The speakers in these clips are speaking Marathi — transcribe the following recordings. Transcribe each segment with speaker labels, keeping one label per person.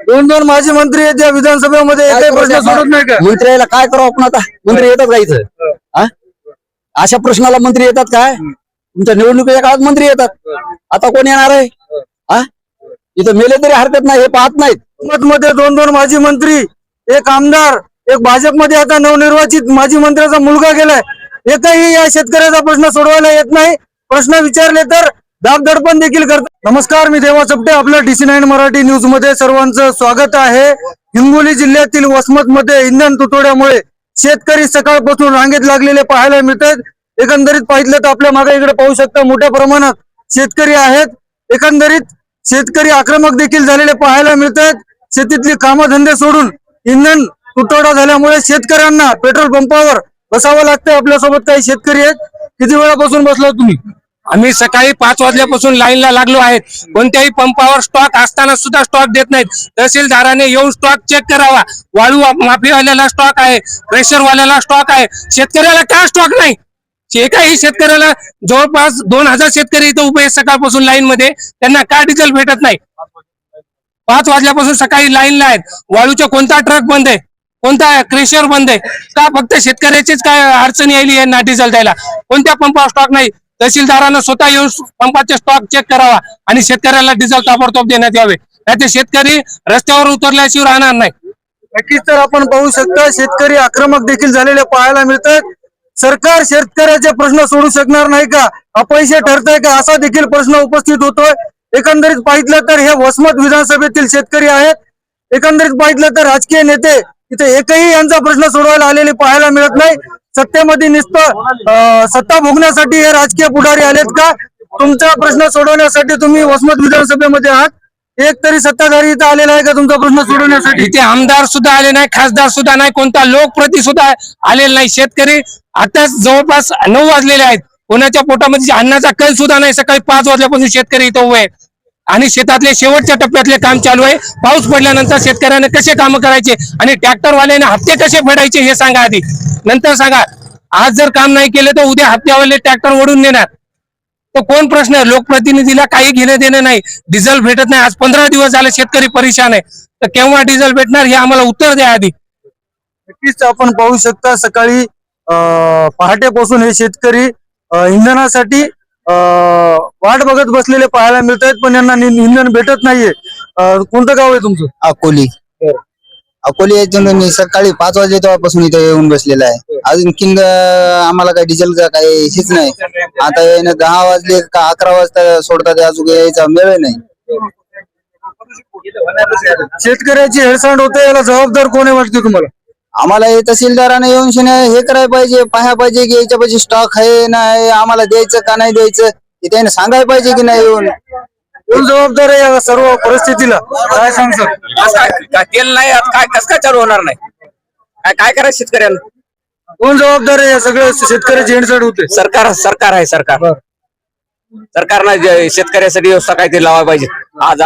Speaker 1: दोन दोन माजी मंत्री आहेत या विधानसभेमध्ये एकही प्रश्न सोडत नाही का?
Speaker 2: मंत्र्याला काय करावं आपण आता? मंत्री येतात का इथं? अशा प्रश्नाला मंत्री येतात काय? तुमच्या निवडणुकीच्या काळात मंत्री येतात, आता कोण येणार आहे? इथं मेले तरी हरकत नाही, हे पाहत नाहीत.
Speaker 1: मध्ये दोन दोन माजी मंत्री, एक आमदार, एक भाजपमध्ये आता नवनिर्वाचित माजी मंत्र्याचा मुलगा गेलाय. एकही या शेतकऱ्याचा प्रश्न सोडवायला येत नाही. प्रश्न विचारले तर दाबदडपण देखील करतात. नमस्कार, मी देवा चपटे, आपल्या DC9 मराठी न्यूज मध्ये सर्वांचं स्वागत आहे. हिंगोली जिल्ह्यातील वसमत मध्ये इंधन तुटवड्यामुळे शेतकरी सकाळपासून रांगेत लागलेले पाहायला मिळतात. एकंदरीत पाहिलं तर आपल्या मागे इकडे पाहू शकता मोठ्या प्रमाणात शेतकरी आहेत. एकंदरीत शेतकरी आक्रमक देखील झालेले पाहायला मिळतात. शेतीतली कामधंदे सोडून इंधन तुटवडा झाल्यामुळे शेतकऱ्यांना पेट्रोल पंपावर बसावं लागतंय. आपल्यासोबत काही शेतकरी आहेत. किती वेळापासून बसला तुम्ही?
Speaker 3: आम्ही सकाळी 5 वाजल्यापासून लाईनला लागलो आहेत. कोणत्याही पंपावर स्टॉक असताना सुद्धा स्टॉक देत नाहीत. तहसीलदाराने येऊन स्टॉक चेक करावा. वाळू माफीवाल्याला स्टॉक आहे, प्रेशरवाल्याला स्टॉक आहे, शेतकऱ्याला काय स्टॉक नाही. एकाही शेतकऱ्याला जवळपास 2000 शेतकरी इथं उभे आहेत सकाळपासून लाईन मध्ये, त्यांना का डिझेल भेटत नाही? 5 वाजल्यापासून सकाळी लाईनला आहेत. वाळूचा कोणता ट्रक बंद आहे, कोणता क्रेशर बंद आहे का? फक्त शेतकऱ्याचीच काय अडचणी आली यांना डिझेल द्यायला? कोणत्या पंपावर स्टॉक नाही? तहसीलदारानं स्वतः येऊन पंपाचे स्टॉक चेक करावा आणि शेतकऱ्याला डिझेल ताबडतोब देण्यात यावे, नाहीतर शेतकरी रस्त्यावर उतरल्याशिवाय राहणार नाही.
Speaker 1: नक्कीच. तर आपण पाहू शकता शेतकरी आक्रमक देखील झालेले पाहायला मिळतात. सरकार शेतकऱ्याचे प्रश्न सोडू शकणार नाही का, अपयशी ठरतंय का, असा देखील प्रश्न उपस्थित होतोय. एकंदरीत पाहिलं तर हे वसमत विधानसभेतील शेतकरी आहेत. एकंदरीत पाहिलं तर राजकीय नेते इथे एकही यांचा प्रश्न सोडवायला आलेले पाहायला मिळत नाही. सत्तेमध्ये नुसतं सत्ता भोगण्यासाठी हे राजकीय पुढारी आलेत का? तुमचा प्रश्न सोडवण्यासाठी तुम्ही वसमत विधानसभेमध्ये आहात, एक तरी सत्ताधारी इथं आलेला आहे का तुमचा प्रश्न सोडवण्यासाठी?
Speaker 3: इथे आमदार सुद्धा आले नाही, खासदार सुद्धा नाही, कोणता लोकप्रतिनिधी सुद्धा आलेला नाही. शेतकरी आताच जवळपास 9 वाजलेले आहेत. कोणाच्या पोटामध्ये अन्नाचा कल सुद्धा नाही. सकाळी 5 वाजल्यापासून शेतकरी इथं उभे आहेत आणि शेतातले शेवटच्या टप्प्यातले काम चालू आहे. पाऊस पडल्यानंतर शेतकऱ्याने कसे काम करायचे आणि ट्रॅक्टरवाल्याने हप्ते कसे फेडायचे हे सांगा आधी, नंतर सांगा. आज जर काम नाही केलं तर उद्या हप्त्यावाले ट्रॅक्टर ओढून नेणार. तो कोण प्रश्न आहे? लोकप्रतिनिधीला काही घेणं देणं नाही. डिझेल भेटत नाही. आज 15 दिवस झाले शेतकरी परेशान आहे. तर केव्हा डिझेल भेटणार हे आम्हाला उत्तर द्या आधी.
Speaker 1: नक्कीच आपण पाहू शकता सकाळी पहाटेपासून हे शेतकरी इंधनासाठी वाट बघत बसलेले पाहायला मिळत आहेत, पण यांना इंधन भेटत नाहीये. कोणतं गाव आहे तुमचं?
Speaker 2: अकोली. अकोली याच्यातून मी सकाळी 5 वाजले तेव्हापासून इथे येऊन बसलेला आहे. अजून आम्हाला काही डिझेलचा काही हेच नाही. आता याने 10 वाजले का 11 वाजता सोडतात, अजून यायचा मेळ नाही.
Speaker 1: शेतकऱ्याची हेळसांड होते, याला जबाबदार कोणी वाटते तुम्हाला?
Speaker 2: आम्हाला हे तहसीलदाराने येऊन हे करायला पाहिजे, पाहायला पाहिजे की याच्या पाहिजे स्टॉक आहे नाही, आम्हाला द्यायचं का नाही द्यायचं हे त्याने सांगायला पाहिजे की नाही. येऊन
Speaker 1: कोण जबाबदार आहे या सर्व परिस्थितीला? काय सांगतात?
Speaker 4: तेल नाही काय कसं काय चालू होणार नाही? काय करायचं शेतकऱ्यांना?
Speaker 1: कोण जबाबदार आहे या सगळ्या शेतकऱ्याची हेळसांड होते?
Speaker 4: सरकार आहे. सरकारनं शेतकऱ्यासाठी व्यवस्था काहीतरी लावायला पाहिजे. आज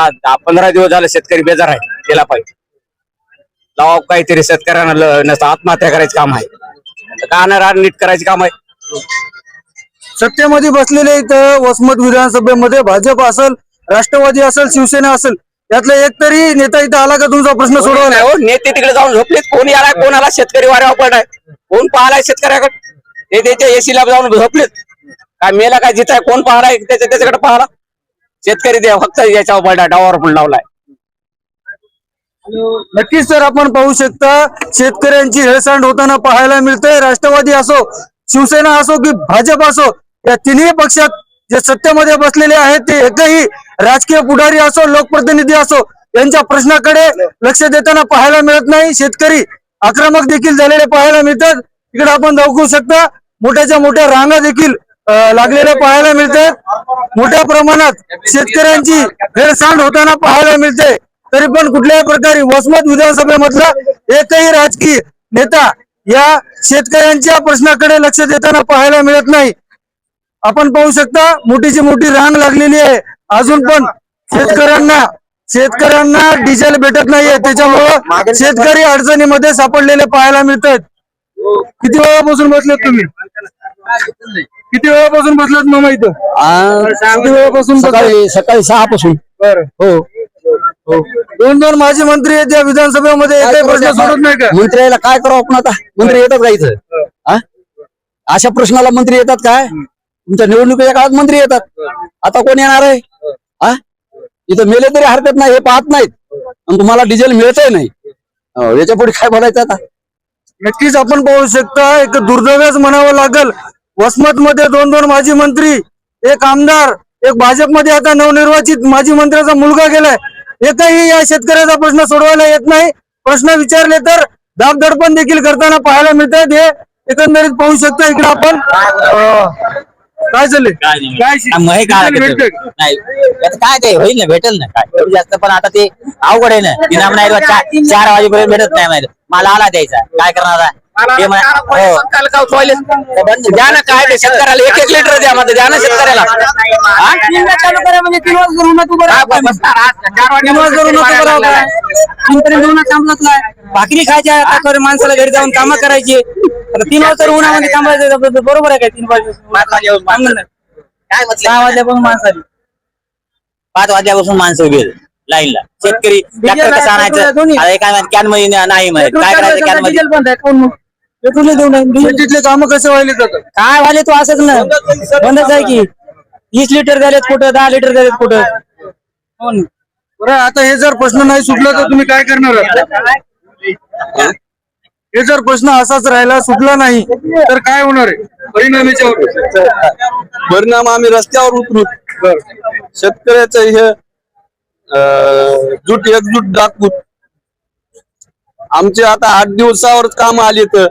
Speaker 4: 15 दिवस झाले शेतकरी बेजार आहे, केला पाहिजे. लावा काहीतरी शेतकऱ्यांना आत्महत्या करायचं काम आहे, का नीट करायचं काम आहे.
Speaker 1: सत्तेमध्ये बसलेले इथं वसमत विधानसभेमध्ये भाजप असेल, राष्ट्रवादी असेल, शिवसेना असेल, त्यातला एक तरी नेता इथं आला का तुमचा प्रश्न सोडवला?
Speaker 4: हो, नेते तिकडे जाऊन झोपलेत. कोणी आला कोणाला शेतकरी वाऱ्यावर पडलाय, कोण पाहलाय शेतकऱ्याकडे? ते त्याच्या एसीला जाऊन झोपलेत. काय मेला काय जिथं कोण पाहलाय त्याच्याकडे पाहला? शेतकरी द्या फक्त याच्यावर पडला, डावावर पण लावलाय.
Speaker 1: नक्कीच. तर आपण पाहू शकता शेतकऱ्यांची हेळसांड होताना पाहायला मिळते. राष्ट्रवादी असो, शिवसेना असो की भाजप असो, या तिन्ही पक्षात जे सत्तेमध्ये बसलेले आहेत ते एकही राजकीय पुढारी असो, लोकप्रतिनिधी असो, यांच्या प्रश्नाकडे लक्ष देताना पाहायला मिळत नाही. शेतकरी आक्रमक देखील झालेले पाहायला मिळतात. इकडे आपण दाखवू शकता मोठ्याच्या मोठ्या रांगा देखील लागलेल्या पाहायला मिळतात. मोठ्या प्रमाणात शेतकऱ्यांची हेळसांड होताना पाहायला मिळते. तरी पण कुठल्याही प्रकारे वसमत विधानसभेमधला एकही राजकीय नेता या शेतकऱ्यांच्या प्रश्नाकडे लक्ष देताना पाहायला मिळत नाही. आपण पाहू शकता मोठीची मोठी रांग लागलेली आहे. अजून पण शेतकऱ्यांना डिझेल भेटत नाहीये, त्याच्यामुळं शेतकरी अडचणीमध्ये सापडलेले पाहायला मिळतात. किती वेळापासून बसलेत तुम्ही? किती वेळापासून बसलात मामा इथं?
Speaker 2: सकाळी 6 पासून.
Speaker 1: बरं.
Speaker 2: हो.
Speaker 1: दोन माजी मंत्री आहेत या विधानसभेमध्ये एकही प्रश्न सोडत नाही का?
Speaker 5: मंत्र्याला काय करावं आपण आता? मंत्री येतात का इथं? हा? अशा प्रश्नाला मंत्री येतात काय? तुमच्या निवडणुकीच्या काळात मंत्री येतात, आता कोण येणार आहे? हा? इथं मेले तरी हरकत नाही, हे पाहत नाहीत आणि तुम्हाला डिझेल मिळतही नाही. याच्या पुढे काय बोलायचं आता?
Speaker 1: नक्कीच आपण पाहू शकता, एक दुर्दैवच म्हणावं लागेल. वसमत मध्ये दोन माजी मंत्री, एक आमदार, एक भाजपमध्ये आता नवनिर्वाचित माजी मंत्र्याचा मुलगा गेलाय. एकही या शेतकऱ्याचा प्रश्न सोडवायला येत नाही. प्रश्न विचारले तर दाबदडपण देखील करताना पाहायला मिळतात. हे एकंदरीत पाहू शकता. इकडे आपण काय चालले भेटतंय का?
Speaker 5: नाही आता काय ते होईल ना, भेटेल ना काय कमी जास्त, पण आता ते अवघड आहे ना. इनाम नाही 4 वाजेपर्यंत भेटत नाही माहिती, मला आला द्यायचा काय करणार आहे? ते
Speaker 4: द्या ना काय ते शेतकऱ्याला 1-1 लिटर द्या मध्ये, द्या ना शेतकऱ्याला.
Speaker 5: भाकरी खायच्या आता माणसाला घरी जाऊन कामं करायची. आता 3 वाजता उन्हामध्ये थांबायचं बरोबर आहे काय? 3 वाजता काय 6 वाजल्यापासून माणसाली 5 वाजल्यापासून माणसं उभी लाईनला. शेतकरी ट्रॅक्टर कसं आणायचं? अरे काय माहिती, कॅन मध्ये नाही माहिती काय करायचं. कॅन मध्ये पेट्रोल देऊ नये.
Speaker 1: तिथले कामं कसे व्हायले जातात?
Speaker 5: काय व्हायले तो असंच ना, बंदच आहे की. 20 लिटर झालेत कुठं, 10 लिटर झालेत कुठं. हो ना.
Speaker 1: बरं, आता हे जर प्रश्न नाही सुटला तर तुम्ही काय करणार आहात? हे जर प्रश्न असाच राहिला, सुटला नाही तर काय होणार आहे परिणाम याच्यावर?
Speaker 6: परिणाम आम्ही रस्त्यावर उतरू. शेतकऱ्याचं हे एकजूट दाखवू. आमचे आता 8 दिवसावर काम आले तर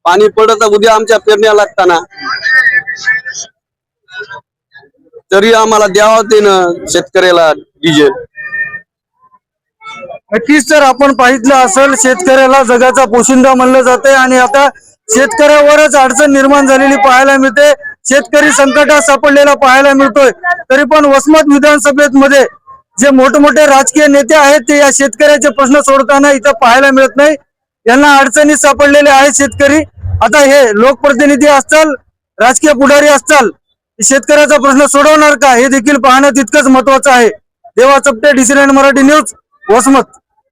Speaker 6: पाणी पडत उद्या आमच्या पेरण्या लागताना, तरी आम्हाला द्यावं ते ना शेतकऱ्याला डिझेल.
Speaker 1: नक्कीच जर आपण पाहिलं असेल, शेतकऱ्याला जगाचा पोशिंदा म्हणलं जाते आणि आता शेतकऱ्यावरच अडचण निर्माण झालेली पाहायला मिळते. शेतकरी संकटात सापडलेला पाहायला मिळतोय. तरी पण वसमत विधानसभेत मध्ये जे मोठमोठे राजकीय नेते आहेत ते या शेतकऱ्याचे प्रश्न सोडताना इथं पाहायला मिळत नाही. यांना अडचणीत सापडलेले आहेत शेतकरी. आता हे लोकप्रतिनिधी असतील, राजकीय पुढारी असतील, शेतकऱ्याचा प्रश्न सोडवणार का हे देखील पाहणं तितकंच महत्वाचं आहे. देवा चपटे, DC9 मराठी न्यूज, वसमत.